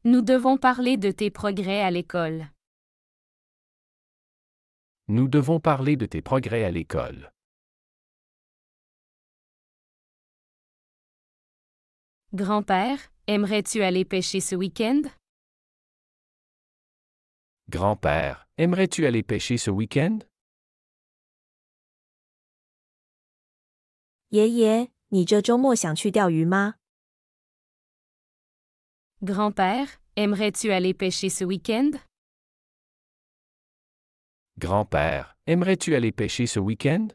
Nous devons parler de tes progrès à l'école. Nous devons parler de tes progrès à l'école. Grand-père, aimerais-tu aller pêcher ce week-end? Grand-père, aimerais-tu aller pêcher ce week-end? 爷爷，你这周末想去钓鱼吗？ Grand-père, aimerais-tu aller pêcher ce week-end? Grand-père, aimerais-tu aller pêcher ce week-end?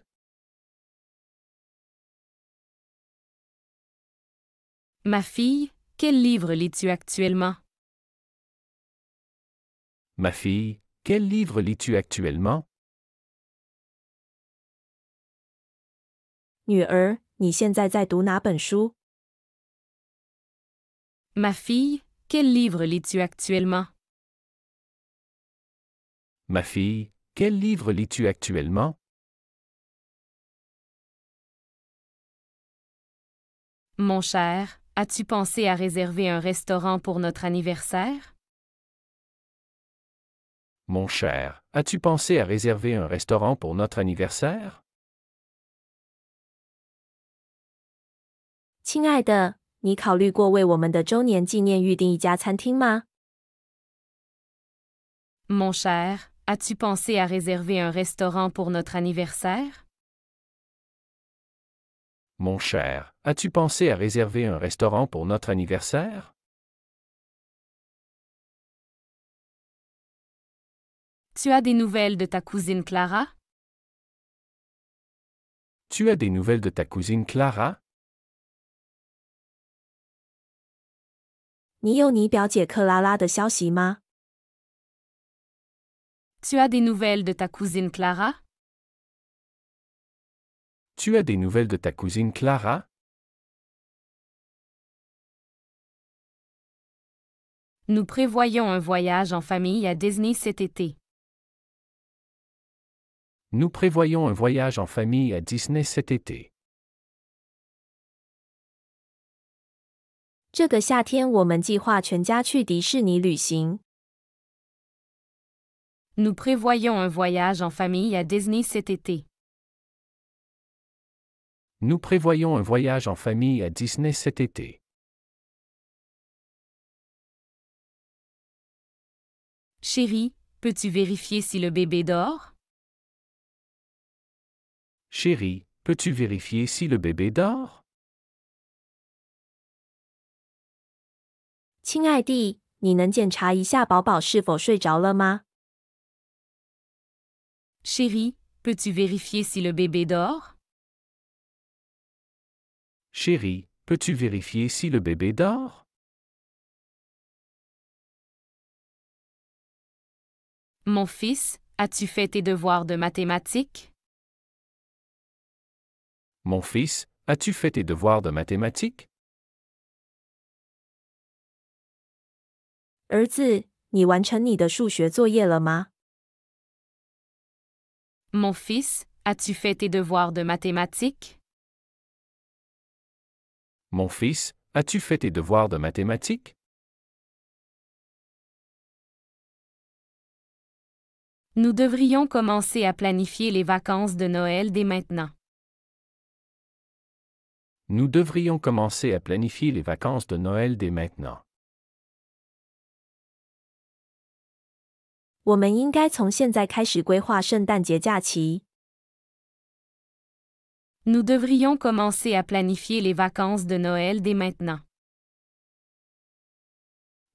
Ma fille, quel livre lis-tu actuellement? Ma fille, quel livre lis-tu actuellement? 女儿，你现在在读哪本书？ Ma fille, quel livre lis-tu actuellement? Ma fille, quel livre lis-tu actuellement? Mon cher, as-tu pensé à réserver un restaurant pour notre anniversaire? Mon cher, as-tu pensé à réserver un restaurant pour notre anniversaire? 亲爱的，你考虑过为我们的周年纪念预定一家餐厅吗？ Mon cher, as-tu pensé à réserver un restaurant pour notre anniversaire? Mon cher, as-tu pensé à réserver un restaurant pour notre anniversaire? Tu as des nouvelles de ta cousine Clara? Tu as des nouvelles de ta cousine Clara? 你有你表姐克拉拉的消息吗？ Tu as des nouvelles de ta cousine Clara? Tu as des nouvelles de ta cousine Clara? Nous prévoyons un voyage en famille à Disney cet été. Nous prévoyons un voyage en famille à Disney cet été. 这个夏天我们计划全家去迪士尼旅行。 Nous prévoyons un voyage en famille à Disney cet été. Nous prévoyons un voyage en famille à Disney cet été. Chérie, peux-tu vérifier si le bébé dort? Chérie, peux-tu vérifier si le bébé dort? 亲爱地，你能检查一下宝宝是否睡着了吗？ Chérie, peux-tu vérifier si le bébé dort? Chérie, peux-tu vérifier si le bébé dort? Mon fils, as-tu fait tes devoirs de mathématiques? Mon fils, as-tu fait tes devoirs de mathématiques? 儿子，你完成你的数学作业了吗？ Mon fils, as-tu fait tes devoirs de mathématiques? Mon fils, as-tu fait tes devoirs de mathématiques? Nous devrions commencer à planifier les vacances de Noël dès maintenant. Nous devrions commencer à planifier les vacances de Noël dès maintenant. 我们应该从现在开始规划圣诞节假期。 Nous devrions commencer à planifier les vacances de Noël dès maintenant.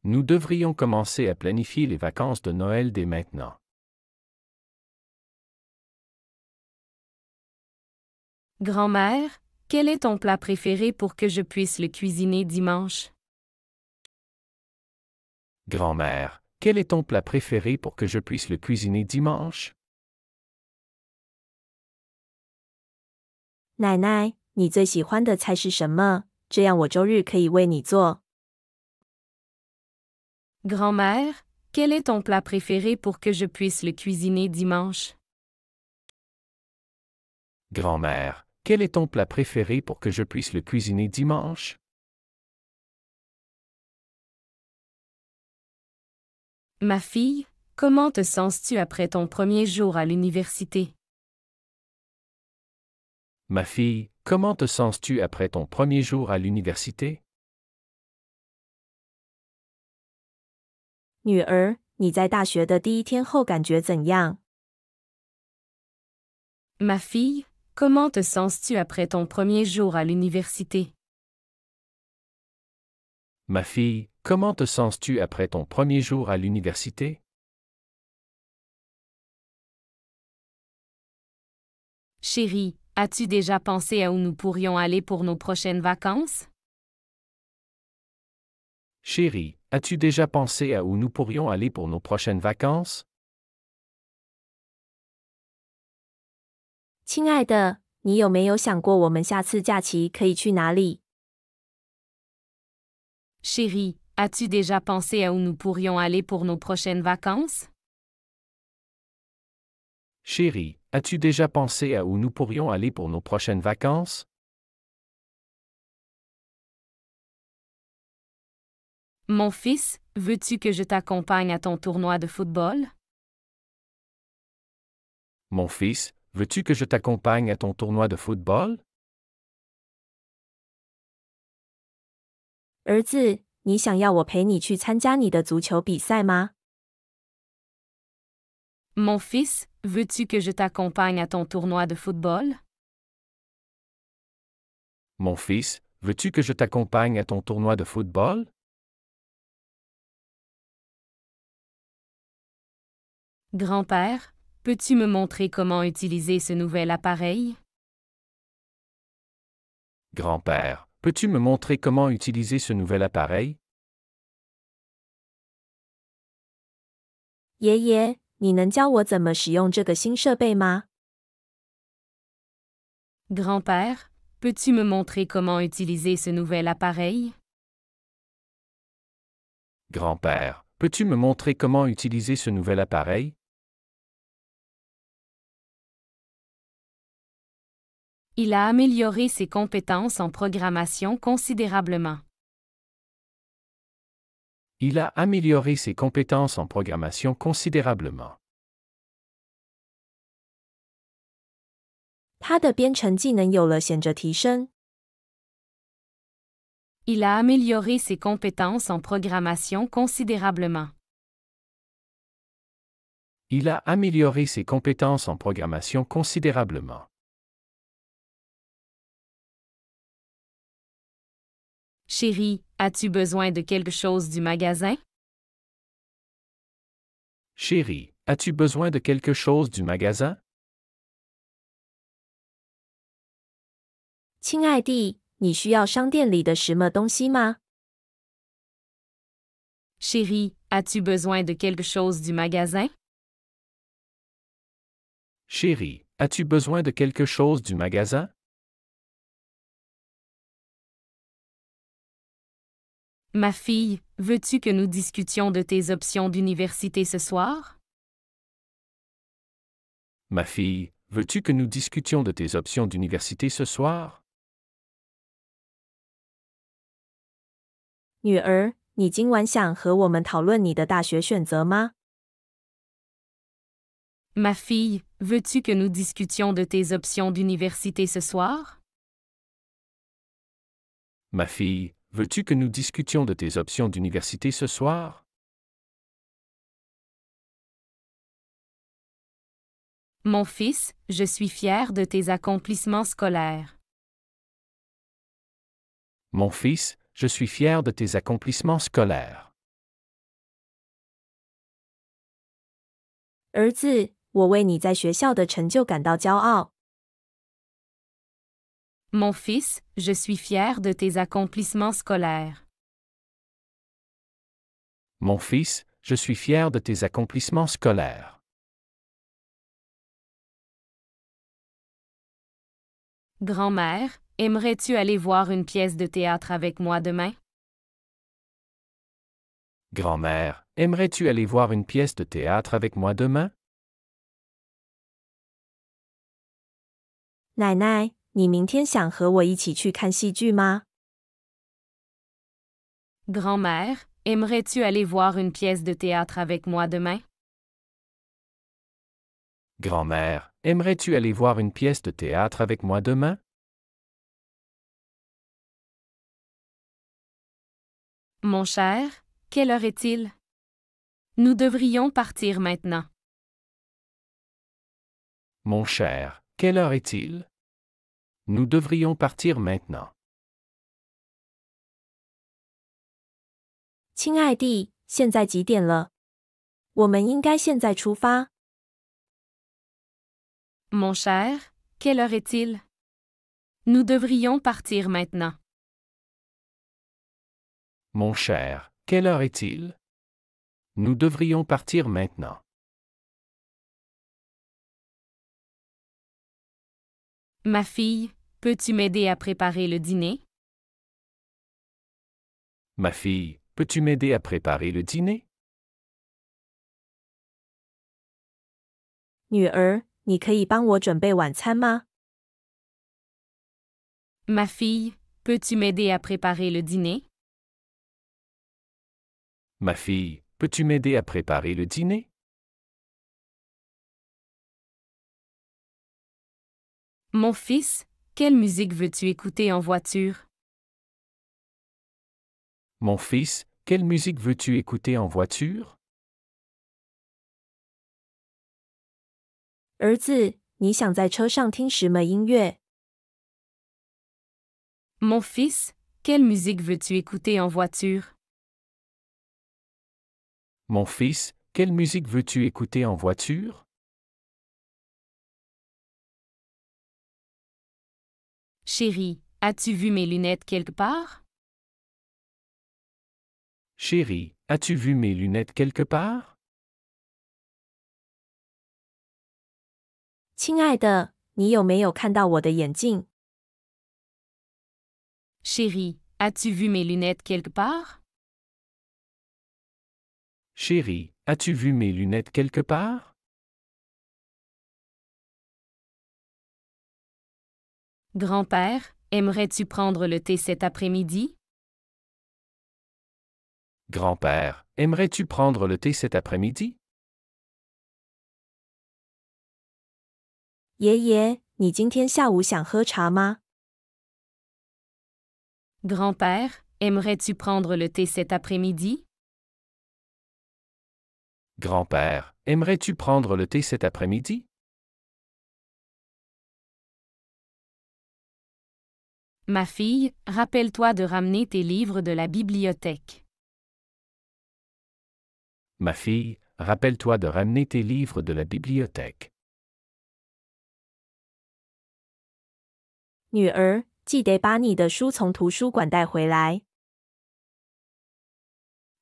Nous devrions commencer à planifier les vacances de Noël dès maintenant. Grand-mère, quel est ton plat préféré pour que je puisse le cuisiner dimanche? Grand-mère, quel est ton plat préféré pour que je puisse le cuisiner dimanche? 奶奶，你最喜欢的菜是什么？这样我周日可以为你做。 Grand-mère, quel est ton plat préféré pour que je puisse le cuisiner dimanche? Grand-mère, quel est ton plat préféré pour que je puisse le cuisiner dimanche? Ma fille, comment te sens-tu après ton premier jour à l'université? Ma fille, comment te sens-tu après ton premier jour à l'université? 女儿，你在大学的第一天后感觉怎样？ Ma fille, comment te sens-tu après ton premier jour à l'université? Ma fille, comment te sens-tu après ton premier jour à l'université? Chérie, as-tu déjà pensé à où nous pourrions aller pour nos prochaines vacances? Chérie, as-tu déjà pensé à où nous pourrions aller pour nos prochaines vacances? 亲爱的，你有没有想过我们下次假期可以去哪里？ Chérie, as-tu déjà pensé à où nous pourrions aller pour nos prochaines vacances? Chérie, as-tu déjà pensé à où nous pourrions aller pour nos prochaines vacances? Mon fils, veux-tu que je t'accompagne à ton tournoi de football? Mon fils, veux-tu que je t'accompagne à ton tournoi de football? 儿子，你想要我陪你去参加你的足球比赛吗？ Mon fils, veux-tu que je t'accompagne à ton tournoi de football? Mon fils, veux-tu que je t'accompagne à ton tournoi de football? Grand-père, peux-tu me montrer comment utiliser ce nouvel appareil? Grand-père, peux-tu me montrer comment utiliser ce nouvel appareil? 爷爷，你能教我怎么使用这个新设备吗？ Grand-père, peux-tu me montrer comment utiliser ce nouvel appareil? Grand-père, peux-tu me montrer comment utiliser ce nouvel appareil? Il a amélioré ses compétences en programmation considérablement. Il a amélioré ses compétences en programmation considérablement. 他的编程技能有了显著提升。 Il a amélioré ses compétences en programmation considérablement. Il a amélioré ses compétences en programmation considérablement. Chérie, as-tu besoin de quelque chose du magasin? Chérie, as-tu besoin de quelque chose du magasin? 亲爱的，你需要商店里的什么东西吗？ Chérie, as-tu besoin de quelque chose du magasin? Chérie, as-tu besoin de quelque chose du magasin? Ma fille, veux-tu que nous discutions de tes options d'université ce soir? Ma fille, veux-tu que nous discutions de tes options d'université ce soir? 女儿，你今晚想和我们讨论你的大学选择吗？ Ma fille, veux-tu que nous discutions de tes options d'université ce soir? Ma fille, veux-tu que nous discutions de tes options d'université ce soir? Mon fils, je suis fier de tes accomplissements scolaires. Mon fils, je suis fier de tes accomplissements scolaires. 儿子，我为你在学校的成就感到骄傲。 Mon fils, je suis fier de tes accomplissements scolaires. Mon fils, je suis fier de tes accomplissements scolaires. Grand-mère, aimerais-tu aller voir une pièce de théâtre avec moi demain? Grand-mère, aimerais-tu aller voir une pièce de théâtre avec moi demain? 奶奶，你明天想和我一起去看戏剧吗？ Grand-mère, aimerais-tu aller voir une pièce de théâtre avec moi demain? Grand-mère, aimerais-tu aller voir une pièce de théâtre avec moi demain? Mon cher, quelle heure est-il? Nous devrions partir maintenant. Mon cher, quelle heure est-il? Nous devrions partir maintenant. 亲爱的，现在几点了？我们应该现在出发。 Mon cher, quelle heure est-il? Nous devrions partir maintenant. Mon cher, quelle heure est-il? Nous devrions partir maintenant. Ma fille, peux-tu m'aider à préparer le dîner? Ma fille, peux-tu m'aider à préparer le dîner? 女儿，你可以帮我准备晚餐吗？ Ma fille, peux-tu m'aider à préparer le dîner? Ma fille, peux-tu m'aider à préparer le dîner? Mon fils, quelle musique veux-tu écouter en voiture? Mon fils, quelle musique veux-tu écouter en voiture? 儿子，你想在车上听什么音乐？ Mon fils, quelle musique veux-tu écouter en voiture? Mon fils, quelle musique veux-tu écouter en voiture? Chérie, as-tu vu mes lunettes quelque part? Chérie, as-tu vu mes lunettes quelque part? 亲爱的，你有没有看到我的眼镜？ Chérie, as-tu vu mes lunettes quelque part? Chérie, as-tu vu mes lunettes quelque part? Grand-père, aimerais-tu prendre le thé cet après-midi? Grand-père, aimerais-tu prendre le thé cet après-midi? 爷爷，你今天下午想喝茶吗？ Grand-père, aimerais-tu prendre le thé cet après-midi? Grand-père, aimerais-tu prendre le thé cet après-midi? Ma fille, rappelle-toi de ramener tes livres de la bibliothèque. Ma fille, rappelle-toi de ramener tes livres de la bibliothèque. 女儿，记得把你的书从图书馆带回来。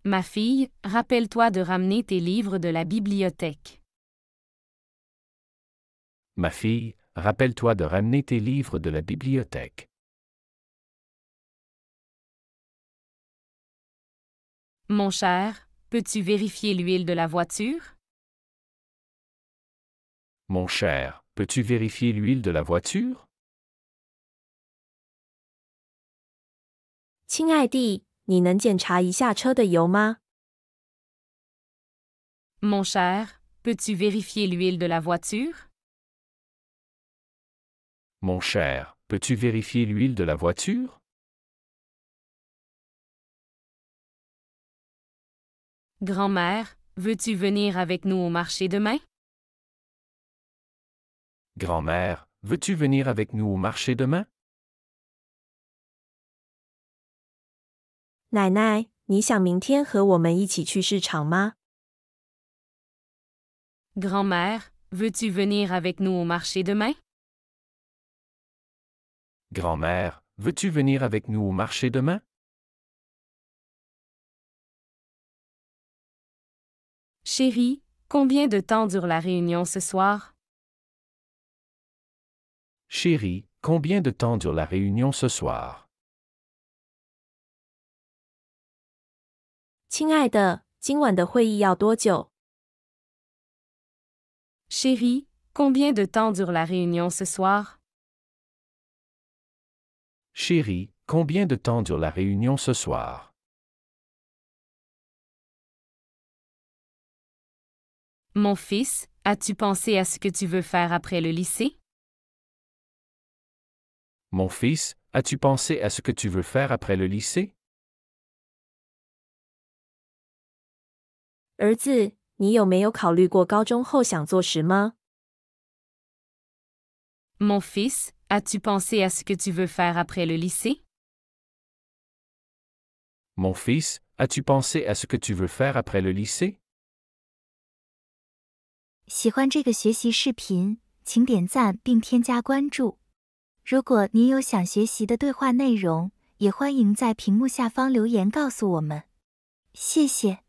Ma fille, rappelle-toi de ramener tes livres de la bibliothèque. Ma fille, rappelle-toi de ramener tes livres de la bibliothèque. Mon cher, peux-tu vérifier l'huile de la voiture? Mon cher, peux-tu vérifier l'huile de la voiture? 亲爱弟，你能检查一下车的油吗？ Mon cher, peux-tu vérifier l'huile de la voiture? Mon cher, peux-tu vérifier l'huile de la voiture? Grand-mère, veux-tu venir avec nous au marché demain? Grand-mère, veux-tu venir avec nous au marché demain? 奶奶，你想明天和我们一起去市场吗？ Grand-mère, veux-tu venir avec nous au marché demain? Grand-mère, veux-tu venir avec nous au marché demain? Chérie, combien de temps dure la réunion ce soir? Chérie, combien de temps dure la réunion ce soir? 亲爱的，今晚的会议要多久？ Chérie, combien de temps dure la réunion ce soir? Chérie, combien de temps dure la réunion ce soir? Mon fils, as-tu pensé à ce que tu veux faire après le lycée? Mon fils, as-tu pensé à ce que tu veux faire après le lycée? 儿子，你有没有考虑过高中后想做什么？ Mon fils, as-tu pensé à ce que tu veux faire après le lycée? Mon fils, as-tu pensé à ce que tu veux faire après le lycée? 喜欢这个学习视频，请点赞并添加关注。如果您有想学习的对话内容，也欢迎在屏幕下方留言告诉我们。谢谢。